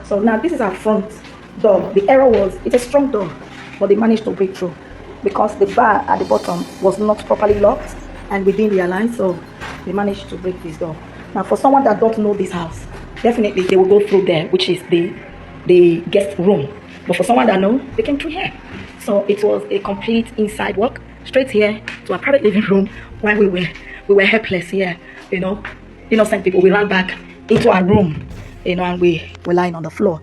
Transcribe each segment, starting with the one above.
So now this is our front door. The error was, it's a strong door, but they managed to break through because the bar at the bottom was not properly locked and we didn't realize, so they managed to break this door. Now for someone that don't know this house, definitely they will go through there, which is the guest room. But for someone that know, they came through here. So it was a complete inside walk, straight here to our private living room while we were helpless here, you know, innocent people. We ran back into our room, you know, and we were lying on the floor.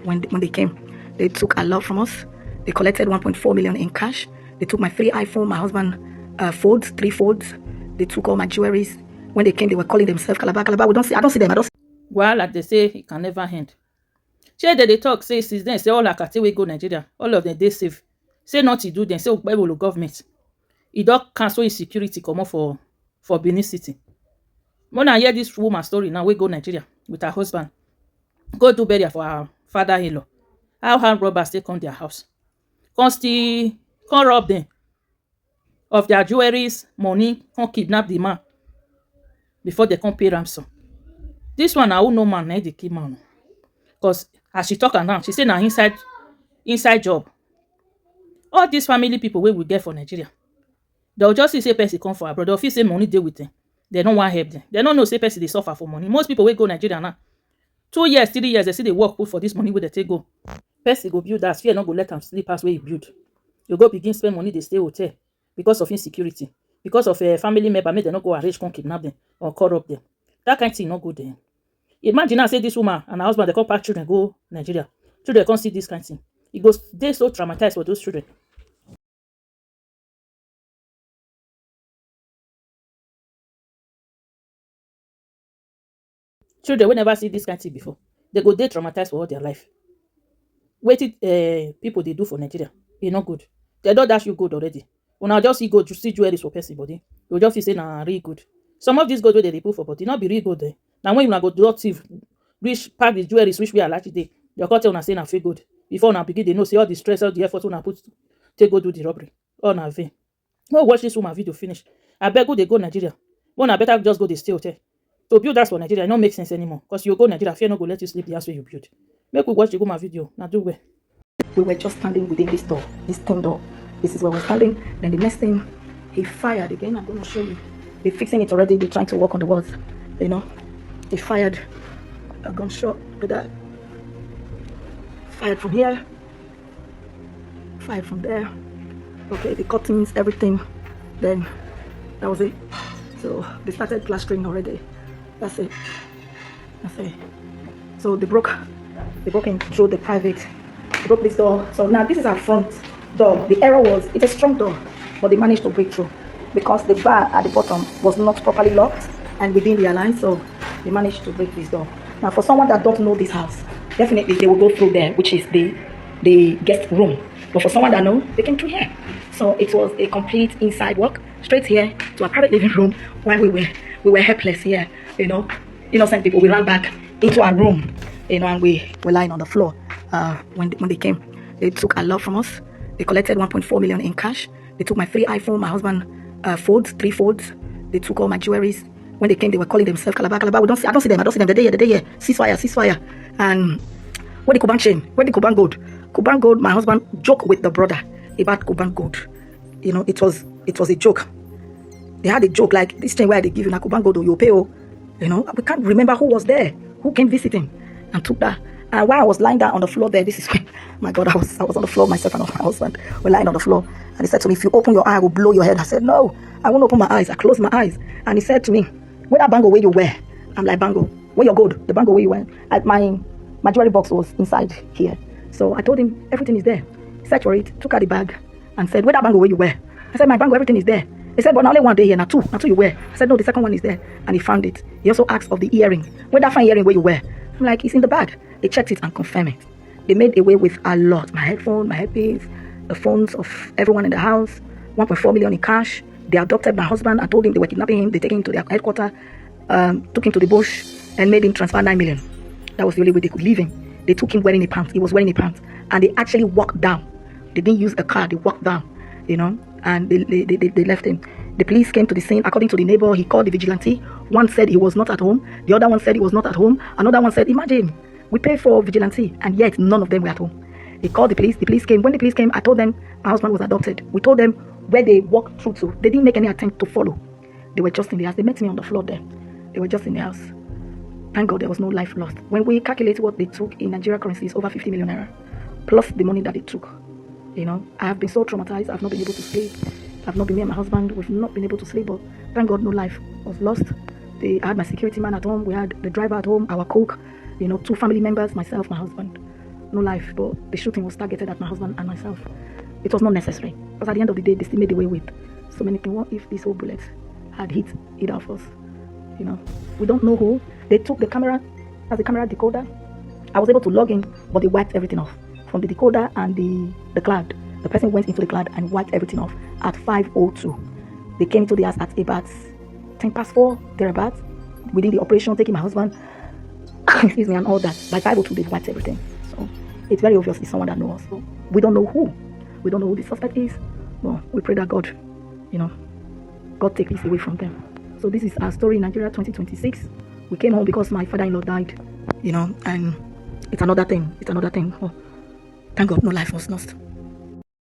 When they came, they took a lot from us. They collected 1.4 million in cash. They took my 3 iPhone, my husband 3 folds. They took all my jewelries. When they came, they were calling themselves Calabar. I don't see them. Well, like they say, it can never end. Share they talk, say since then, say all like we go Nigeria, all of them they safe. Say not to do them, say Bible government. It don't cancel insecurity come up for Benin City. When I hear this woman story now, we go Nigeria with her husband. Go do burial for her father-in-law. How hand robbers take on their house. Come rob them of their jewelries, money, come kidnap the man before they come pay ransom. This one, I will no man, they kill man. Because as she talk now, she say now inside job. All these family people we will get for Nigeria, they'll just see say person come for abroad. They'll feel say money deal with them. They don't want help them. They don't know say person they suffer for money. Most people will go Nigeria now. 2 years, 3 years, they see they work put for this money where they take go. Person go build that, fear not go let them sleep past where you build. You go begin spend money, they stay hotel because of insecurity, because of a family member, make them not go arrange, come kidnap them or corrupt them. That kind of thing not good there. Imagine I say this woman and her husband, they come pack children go Nigeria. Children can't see this kind of thing. It goes, they're so traumatized for those children. Children will never see this kind of thing before. They go they traumatized for all their life. Waiting people they do for Nigeria, it's not good. They don't dash you good already. When I just see good, you see jewelry for person body, you just say nah really good. Some of these good where they put for body, not be really good there. Now when you go do thief, reach pack the jewelry which we are like today, your cutter una say na feel good. Before now begin they know say all the stress, all the effort una put take go do the robbery. All na vain. No watch this woman video finish. I beg go they go Nigeria. One I better just go they stay hotel. To build that for Nigeria, it don't make sense anymore. Because you go Nigeria, fear not go let you sleep the house where you build. Make we watch the go my video. Now do well. We were just standing within this door, this thing door. This is where we're standing. Then the next thing, he fired again. I'm going to show you. They're fixing it already. They're trying to work on the walls. You know, he fired a gunshot with that. Fired from here. Fired from there. Okay, the curtains, everything. Then that was it. So they started plastering already. That's it. So they broke in through the private. They broke this door. So now this is our front door. The error was, it's a strong door, but they managed to break through because the bar at the bottom was not properly locked and we didn't realize, so they managed to break this door. Now for someone that don't know this house, definitely they will go through there, which is the guest room. But for someone that know, they came through here. So it was a complete inside walk, straight here to our private living room while we were helpless here, you know, innocent people. We ran back into our room, you know, and we were lying on the floor. When they came, they took a lot from us. They collected 1.4 million in cash. They took my 3 iPhone, my husband 3 folds. They took all my jewelries. When they came, they were calling themselves Calabar. I don't see them. They're there. Ceasefire. And where the Kuban chain? Where the Kuban gold? Kuban gold. My husband joked with the brother about Kuban gold. You know, it was a joke. They had a joke like this thing where they give you na Kuban gold or you pay. You know, we can't remember who was there, who came visiting, and took that. And while I was lying down on the floor there, this is when, my God, I was on the floor, myself and my husband were lying on the floor. And he said to me, if you open your eye, I will blow your head. I said, no, I won't open my eyes. I closed my eyes. And he said to me, where that bangle where you wear? I'm like, bangle, where your gold? The bangle where you wear? My jewelry box was inside here. So I told him, everything is there. He searched for it, took out the bag and said, where that bangle where you wear? I said, my bangle, everything is there. He said, but now only one day here, now two you wear. I said, no, the second one is there. And he found it. He also asked of the earring. Where that fine earring where you wear? I'm like, it's in the bag. They checked it and confirmed it. They made away with a lot. My headphone, my headpiece, the phones of everyone in the house, 1.4 million in cash. They adopted my husband and told him they were kidnapping him. They took him to their headquarters, took him to the bush and made him transfer 9 million. That was the only way they could leave him. They took him wearing a pants. He was wearing a pants. And they actually walked down. They didn't use a car. They walked down, you know, and they left him. The police came to the scene. According to the neighbor, he called the vigilante. One said he was not at home. The other one said he was not at home. Another one said, imagine, We paid for vigilante, and yet none of them were at home. They called the police. The police came. When the police came, I told them my husband was adopted. We told them where they walked through to. They didn't make any attempt to follow. They were just in the house. They met me on the floor there. They were just in the house. Thank God there was no life lost. When we calculate what they took in Nigeria currency, it's over 50 million naira, plus the money that they took. You know, I have been so traumatized. I've not been able to sleep. I've not been, me and my husband, we've not been able to sleep, but thank God no life was lost. I had my security man at home. We had the driver at home, our cook, you know, 2 family members, myself, my husband. No life, but the shooting was targeted at my husband and myself. It was not necessary, because at the end of the day, they still made away with so many things. What if these whole bullets had hit either of us? You know, we don't know who. They took the camera, as the camera decoder. I was able to log in, but they wiped everything off. From the decoder and the cloud, the person went into the cloud and wiped everything off at 5:02. They came into the house at about 4:10, thereabouts, within the operation, taking my husband, excuse me, and all that. By 5:02, they've wiped everything. So it's very obvious it's someone that knows us. So we don't know who. We don't know who the suspect is. Well, we pray that God, you know, God take this away from them. So this is our story in Nigeria 2026. We came home because my father-in-law died, you know, and it's another thing. Oh, thank God no life was lost.